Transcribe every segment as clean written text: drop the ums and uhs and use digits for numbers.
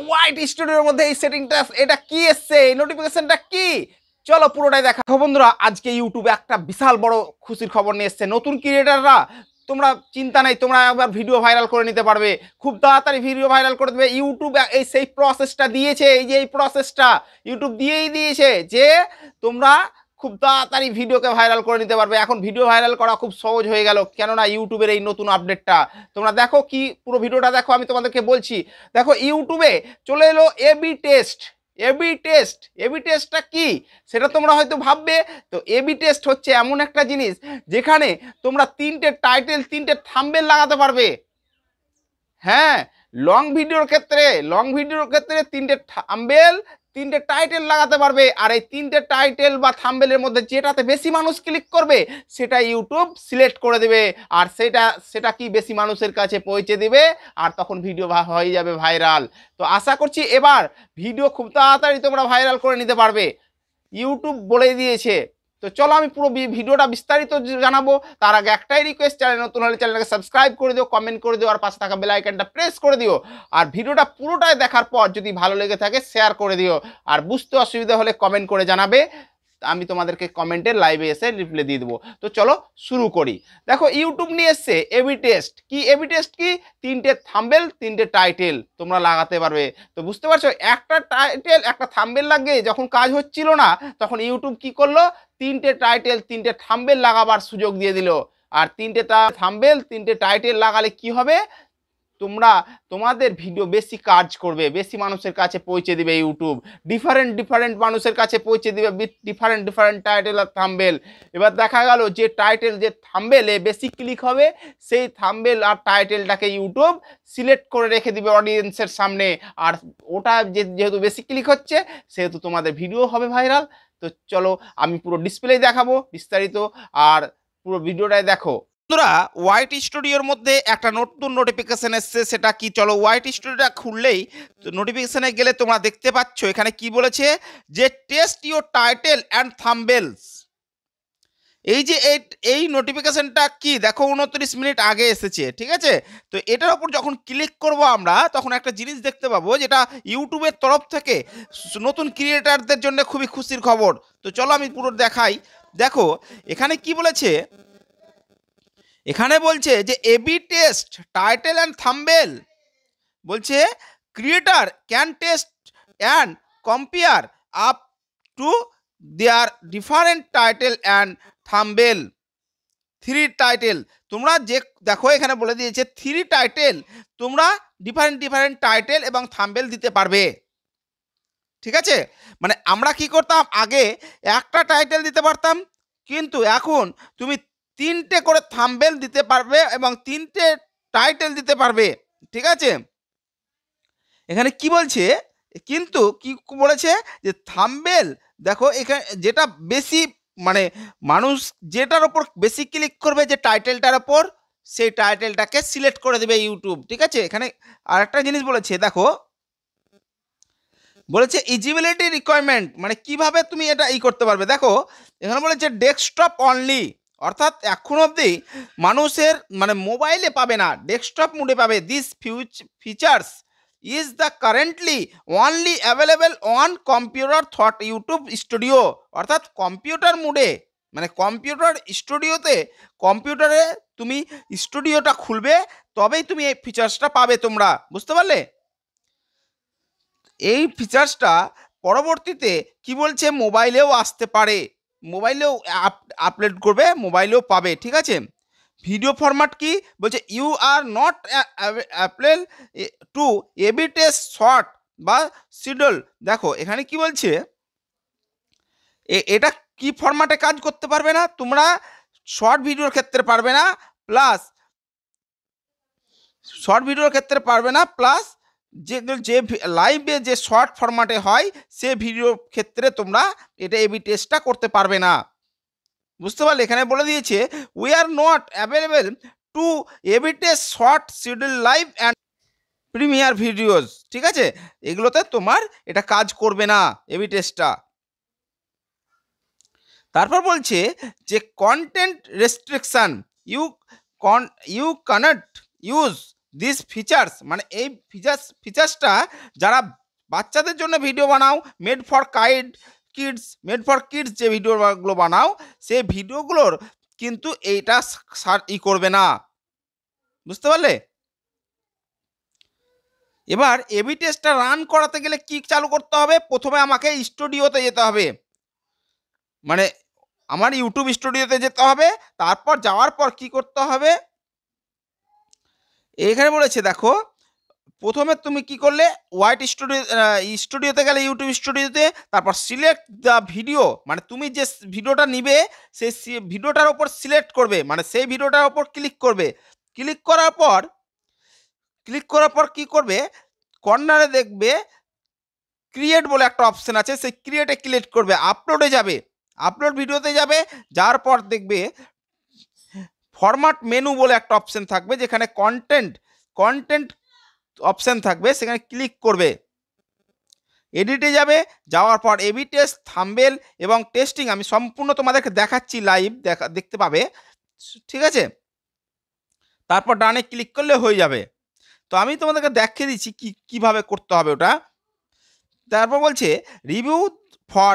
White স্টুডিওর মধ্যে এই সেটিংটা এটা কি এসছে, এই নোটিফিকেশনটা কি, চলো পুরোটাই দেখো বন্ধুরা। আজকে ইউটিউবে একটা বিশাল বড় খুশির খবর নিয়ে এসছে। নতুন ক্রিয়েটাররা তোমরা চিন্তা নাই, তোমরা একবার ভিডিও ভাইরাল করে নিতে পারবে, খুব তাড়াতাড়ি ভিডিও ভাইরাল করে দেবে। ইউটিউব এই সেই প্রসেসটা দিয়েছে, এই যে এই প্রসেসটা ইউটিউব দিয়েই দিয়েছে যে তোমরা খুব তাড়াতাড়ি ভিডিওকে ভাইরাল করে নিতে পারবে। এখন ভিডিও ভাইরাল করা খুব সহজ হয়ে গেল, কেননা ইউটিউবের এই নতুন আপডেটটা। তোমরা দেখো কি, পুরো ভিডিওটা দেখো, আমি তোমাদেরকে বলছি। দেখো ইউটিউবে চলে এলো এবি টেস্ট। এবি টেস্টটা কি সেটা তোমরা হয়তো ভাববে। তো এবি টেস্ট হচ্ছে এমন একটা জিনিস যেখানে তোমরা তিনটে টাইটেল, তিনটে থাম্বনেল লাগাতে পারবে। হ্যাঁ, লং ভিডিওর ক্ষেত্রে তিনটে থাম্বনেল, তিনটে টাইটেল লাগাতে পারবে। আর এই তিনটে টাইটেল বা থাম্বনেলের মধ্যে যেটাতে বেশি মানুষ ক্লিক করবে সেটা ইউটিউব সিলেক্ট করে দেবে, আর সেটা কি বেশি মানুষের কাছে পৌঁছে দিবে, আর তখন ভিডিও হয়ে যাবে ভাইরাল। তো আশা করছি এবার ভিডিও খুব তাড়াতাড়ি তোমরা ভাইরাল করে নিতে পারবে, ইউটিউব বলে দিয়েছে। তো চলো আমি পুরো ভিডিওটা বিস্তারিত জানাবো। তার আগে একটাই রিকোয়েস্ট, চ্যানেল নতুন হলে চ্যানেলটাকে সাবস্ক্রাইব করে দিও, কমেন্ট করে দিও, আর পাশে থাকা বেল আইকনটা প্রেস করে দিও। আর ভিডিওটা পুরোটাই দেখার পর যদি ভালো লেগে থাকে শেয়ার করে দিও, আর বুঝতে অসুবিধা হলে কমেন্ট করে জানাবে, আমি তোমাদেরকে কমেন্টে লাইভে এসে রিপ্লাই দিয়ে দেবো। তো চলো শুরু করি। দেখো ইউটিউব নিয়ে এসছে এবি টেস্ট। কি এবি টেস্ট কি? তিনটে থাম্বনেল, তিনটে টাইটেল তোমরা লাগাতে পারবে। তো বুঝতে পারছো, একটা টাইটেল একটা থাম্বনেল লাগিয়ে যখন কাজ হচ্ছিল না, তখন ইউটিউব কি করলো, তিনটে টাইটেল, তিনটে থাম্বনেল লাগাবার সুযোগ দিয়ে দিল। আর তিনটে থাম্বনেল, তিনটে টাইটেল লাগালে কি হবে, তোমাদের ভিডিও বেশি কাজ করবে, বেশি মানুষের কাছে পৌঁছে দিবে ইউটিউব, ডিফারেন্ট মানুষের কাছে পৌঁছে দিবে ডিফারেন্ট টাইটেল আর থাম্বনেল। এবার দেখা গেল যে টাইটেল, যে থাম্বনেলে বেশি ক্লিক হবে, সেই থাম্বনেল আর টাইটেলটাকে ইউটিউব সিলেক্ট করে রেখে দিবে অডিয়েন্সের সামনে। আর ওটা যেহেতু বেশি ক্লিক হচ্ছে, সেহেতু তোমাদের ভিডিও হবে ভাইরাল। তো চলো আমি পুরো ডিসপ্লে দেখাবো বিস্তারিত, আর পুরো ভিডিওটাই দেখো। বন্ধুরা, হোয়াইট স্টুডিওর মধ্যে একটা নতুন নোটিফিকেশন এসছে। সেটা কি, চলো হোয়াইট স্টুডিওটা খুললেই নোটিফিকেশনে গেলে তোমরা দেখতে পাচ্ছ এখানে কি বলেছে, যে টেস্ট ইউর টাইটেল অ্যান্ড থাম্বনেলস। এই যে এই নোটিফিকেশনটা কি, দেখো 29 মিনিট আগে এসেছে, ঠিক আছে। তো এটার ওপর যখন ক্লিক করব আমরা, তখন একটা জিনিস দেখতে পাবো, যেটা ইউটিউবের তরফ থেকে নতুন ক্রিয়েটারদের জন্য খুবই খুশির খবর। তো চলো আমি পুরো দেখাই। দেখো এখানে কি বলেছে, এখানে বলছে যে AB test title and thumbnail, বলছে creator can test and compare up to their different title and thumbnail. 3 title তোমরা যে দেখো এখানে বলে দিয়েছে 3 টাইটেল তোমরা ডিফারেন্ট টাইটেল এবং থাম্বনেল দিতে পারবে, ঠিক আছে। মানে আমরা কি করতাম, আগে একটা টাইটেল দিতে পারতাম, কিন্তু এখন তুমি 3টে করে থাম্বনেল দিতে পারবে এবং 3টে টাইটেল দিতে পারবে, ঠিক আছে। এখানে কি বলছে, কিন্তু কি বলেছে যে থাম্বনেল, দেখো এখানে যেটা বেশি মানে মানুষ যেটার ওপর বেশি ক্লিক করবে, যে টাইটেলটার ওপর, সেই টাইটেলটাকে সিলেক্ট করে দেবে ইউটিউব, ঠিক আছে। এখানে আরেকটা জিনিস বলেছে, দেখো বলেছে ইজিবিলিটি রিকোয়ারমেন্ট, মানে কিভাবে তুমি এটা করতে পারবে। দেখো এখানে বলেছে ডেস্কটপ অনলি, অর্থাৎ এখন অবধি মানুষের মানে মোবাইলে পাবে না, ডেস্কটপ মোডে পাবে। This features is the currently only available on computer thought YouTube studio, অর্থাৎ কম্পিউটার মোডে, মানে কম্পিউটার স্টুডিওতে, কম্পিউটারে তুমি স্টুডিওটা খুলবে, তবেই তুমি এই ফিচার্সটা পাবে তোমরা, বুঝতে পারলে। এই ফিচার্সটা পরবর্তীতে কি বলছে, মোবাইলেও আসতে পারে, মোবাইলেও আপলোড করবে, মোবাইলেও পাবে, ঠিক আছে। ভিডিও ফরম্যাট কি বলছে, you are not able to AB test short বা শিডিউল। দেখো এখানে কি বলছে, এটা কি ফরম্যাটে কাজ করতে পারবে না, তোমরা শর্ট ভিডিওর ক্ষেত্রে পারবে না, প্লাস যে লাইভে যে শর্ট ফরম্যাটে হয় সে ভিডিওর ক্ষেত্রে তোমরা এটা এবি টেস্টটা করতে পারবে না, বুঝতে পারলে। এখানে বলে দিয়েছে we are not available to AB test short schedule live and premiere videos, ঠিক আছে। এগুলোতে তোমার এটা কাজ করবে না এবি টেস্টটা। তারপর বলছে যে content restriction, you cannot use this features মানে এই ফিচার্সটা যারা বাচ্চাদের জন্য ভিডিও বানাও, মেড ফর কিডস যে ভিডিওগুলো বানাও, সেই ভিডিওগুলোর কিন্তু এইটা করবে না, বুঝতে পারলে? এবার এবি টেস্টটা রান করাতে গেলে কি চালু করতে হবে? প্রথমে আমাকে স্টুডিওতে যেতে হবে, মানে আমার ইউটিউব স্টুডিওতে যেতে হবে। তারপর যাওয়ার পর কি করতে হবে, এখানে বলেছে দেখো, প্রথমে তুমি কি করলে, স্টুডিওতে গেলে, ইউটিউব স্টুডিওতে, তারপর সিলেক্ট দ্য ভিডিও, মানে তুমি যে ভিডিওটা নিবে সেই ভিডিওটার ওপর সিলেক্ট করবে, মানে সেই ভিডিওটার ওপর ক্লিক করবে। ক্লিক করার পর কি করবে, কর্নারে দেখবে ক্রিয়েট বলে একটা অপশন আছে, সেই ক্রিয়েটে ক্লিক করবে, আপলোডে যাবে, আপলোড ভিডিওতে যাবে, যার পর দেখবে ফরম্যাট মেনু বলে একটা অপশন থাকবে, যেখানে কন্টেন্ট অপশন থাকবে, সেখানে ক্লিক করবে, এডিটে যাবে, যাওয়ার পর এবি টেস্ট, থাম্বনেল এবং টেস্টিং আমি সম্পূর্ণ তোমাদেরকে দেখাচ্ছি, লাইভ দেখতে পাবে, ঠিক আছে? তারপর ডানে ক্লিক করলে হয়ে যাবে। তো আমি তোমাদেরকে দেখিয়ে দিচ্ছি কিভাবে করতে হবে ওটা। তারপর বলছে রিভিউ ফর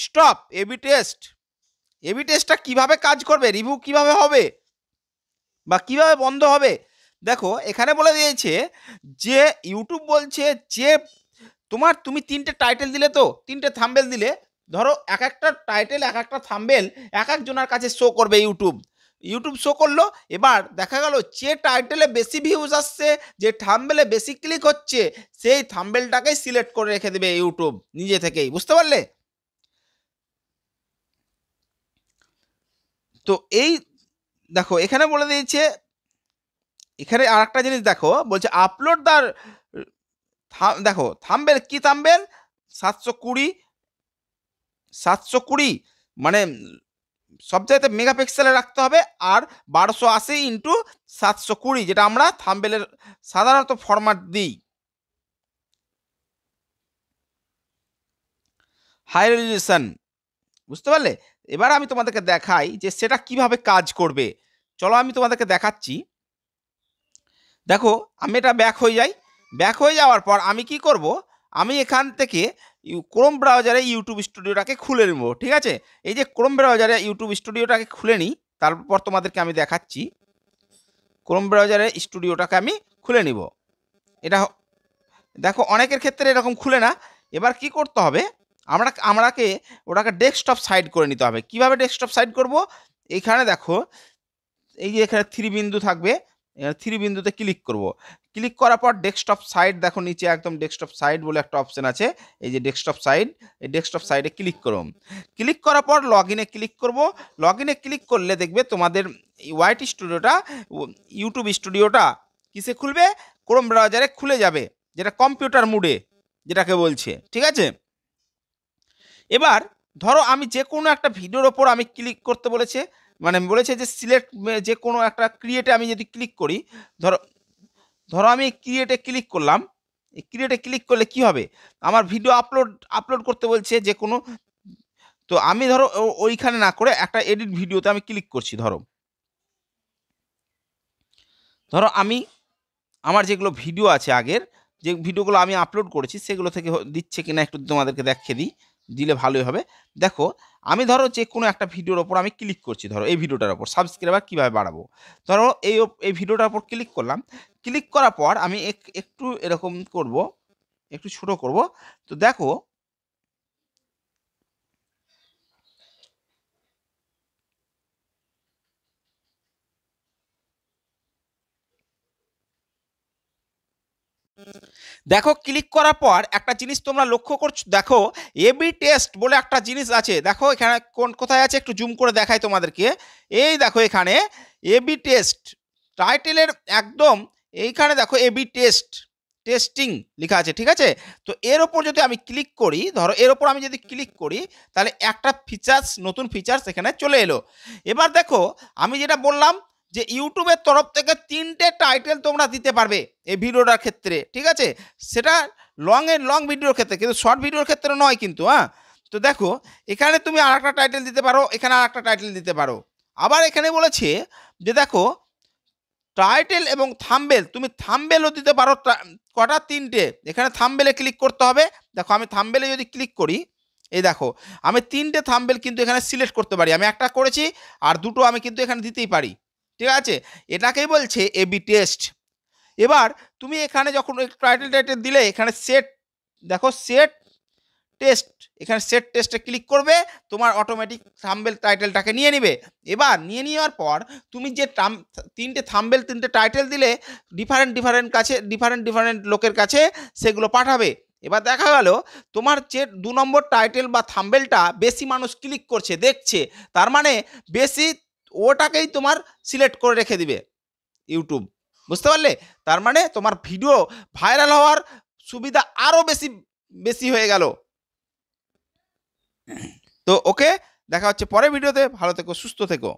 স্টপ এবি টেস্টটা কিভাবে কাজ করবে, রিভিউ কিভাবে হবে বা কিভাবে বন্ধ হবে। দেখো এখানে বলে দিয়েছে যে ইউটিউব বলছে যে তুমি 3টে টাইটেল দিলে, তো 3টে থাম্বনেল দিলে, ধরো এক একটা টাইটেল এক একটা থাম্বনেল এক একজনের কাছে শো করবে, ইউটিউব শো করলো। এবার দেখা গেল যে টাইটেলে বেশি ভিউজ আসছে, যে থাম্বনেলে বেশি ক্লিক হচ্ছে, সেই থাম্বনেলটাকেই সিলেক্ট করে রেখে দেবে ইউটিউব নিজে থেকেই, বুঝতে পারলে? তো এই দেখো এখানে বলে দিয়েছে, এখানে আর একটা জিনিস দেখো, বলছে আপলোড দা, দেখো থাম্বনেল কি, থাম্বনেল 720 মানে সবচাইতে মেগাপিক্সেলে রাখতে হবে, আর 1280x720, যেটা আমরা থাম্বনেলের সাধারণত ফরম্যাট দিই, হাই রেজলিউশন, বুঝতে পারলে? এবার আমি তোমাদেরকে দেখাই যে সেটা কিভাবে কাজ করবে। চলো আমি তোমাদেরকে দেখাচ্ছি। দেখো আমি এটা ব্যাক হয়ে যাওয়ার পর আমি কি করব, আমি এখান থেকে ক্রোম ব্রাউজারে ইউটিউব স্টুডিওটাকে খুলে নেব, ঠিক আছে? এই যে ক্রোম ব্রাউজারে ইউটিউব স্টুডিওটাকে খুলে নিই, তারপর তোমাদেরকে আমি দেখাচ্ছি। ক্রোম ব্রাউজারে স্টুডিওটাকে আমি খুলে নিব। এটা দেখো অনেকের ক্ষেত্রে এরকম খুলে না। এবার কি করতে হবে, ওটাকে ডেস্কটপ সাইড করে নিতে হবে। কিভাবে ডেস্কটপ সাইড করব, এইখানে দেখো এই যে এখানে 3 বিন্দু থাকবে, 3 বিন্দুতে ক্লিক করব। ক্লিক করার পর ডেস্কটপ সাইড, দেখো নিচে একদম ডেস্কটপ সাইড বলে একটা অপশন আছে, এই যে ডেস্কটপ সাইড, এই ডেস্কটপ সাইডে ক্লিক করুন। ক্লিক করার পর লগইনে ক্লিক করব। লগইনে ক্লিক করলে দেখবে তোমাদের ওয়াইট স্টুডিওটা, ইউটিউব স্টুডিওটা কিসে খুলবে, ক্রোম ব্রাউজারে খুলে যাবে, যেটা কম্পিউটার মুডে যেটাকে বলছে, ঠিক আছে? এবার ধরো আমি যে কোনো একটা ভিডিওর ওপর আমি ক্লিক করতে বলেছে, মানে বলেছে যে সিলেক্ট, যে কোনো একটা ক্রিয়েটে আমি যদি ক্লিক করি, ধরো ধরো আমি ক্রিয়েটে ক্লিক করলাম। এই ক্রিয়েটে ক্লিক করলে কি হবে, আমার ভিডিও আপলোড করতে বলছে যে কোনো। তো আমি ধরো ওইখানে না করে একটা এডিট ভিডিওতে আমি ক্লিক করছি। ধরো আমি আমার যেগুলো ভিডিও আছে, আগের যে ভিডিওগুলো আমি আপলোড করেছি, সেগুলো থেকে দিচ্ছে কিনা একটু তোমাদেরকে দেখিয়ে দিই, দিলে ভালোই হবে। দেখো আমি ধরো যে কোনো একটা ভিডিওর ওপর আমি ক্লিক করছি, ধরো এই ভিডিওটার ওপর সাবস্ক্রাইবার কীভাবে বাড়াবো, ধরো এই ভিডিওটার ওপর ক্লিক করলাম। ক্লিক করার পর আমি একটু এরকম করব, একটু ছোট করব। তো দেখো দেখো ক্লিক করার পর একটা জিনিস তোমরা লক্ষ্য করছো, দেখো এবি টেস্ট বলে একটা জিনিস আছে। দেখো এখানে কোথায় আছে, একটু জুম করে দেখাই তোমাদেরকে। এই দেখো এখানে এবি টেস্ট টাইটেলের একদম এইখানে দেখো এবি টেস্টিং লেখা আছে, ঠিক আছে? তো এর ওপর যদি আমি ক্লিক করি, ধরো এর ওপর আমি যদি ক্লিক করি, তাহলে একটা নতুন ফিচার্স এখানে চলে এলো। এবার দেখো আমি যেটা বললাম যে ইউটিউবের তরফ থেকে 3টে টাইটেল তোমরা দিতে পারবে এই ভিডিওটার ক্ষেত্রে, ঠিক আছে? সেটা লং ভিডিওর ক্ষেত্রে, কিন্তু শর্ট ভিডিওর ক্ষেত্রে নয় কিন্তু, হ্যাঁ। তো দেখো এখানে তুমি আর একটা টাইটেল দিতে পারো, এখানে আর একটা টাইটেল দিতে পারো। আবার এখানে বলেছে যে দেখো টাইটেল এবং থাম্বেল, তুমি থাম্বেলও দিতে পারো কটা, 3টে। এখানে থাম্বেলে ক্লিক করতে হবে। দেখো আমি থাম্বেলে যদি ক্লিক করি, এই দেখো আমি 3টে থাম্বেল কিন্তু এখানে সিলেক্ট করতে পারি। আমি একটা করেছি আর 2টো আমি কিন্তু এখানে দিতেই পারি, ঠিক আছে। এটাকেই বলছে এবি টেস্ট। এবার তুমি এখানে যখন টাইটেল টাইটেল দিলে এখানে সেট, দেখো সেট টেস্ট, এখানে সেট টেস্টে ক্লিক করবে, তোমার অটোমেটিক থাম্বেল টাইটেলটাকে নিয়ে নিবে। এবার নিয়ে নেওয়ার পর তুমি যে 3টে থাম্বেল 3টে টাইটেল দিলে ডিফারেন্ট লোকের কাছে সেগুলো পাঠাবে। এবার দেখা গেল তোমার যে 2 নম্বর টাইটেল বা থাম্বেলটা বেশি মানুষ ক্লিক করছে, দেখছে, তার মানে বেশি ওটাকেই তোমার সিলেক্ট করে রেখে দিবে ইউটিউব, বুঝতে পারলে? তার মানে তোমার ভিডিও ভাইরাল হওয়ার সুবিধা আরও বেশি বেশি হয়ে গেল। তো ওকে, দেখা হচ্ছে পরের ভিডিওতে। ভালো থেকো, সুস্থ থেকো।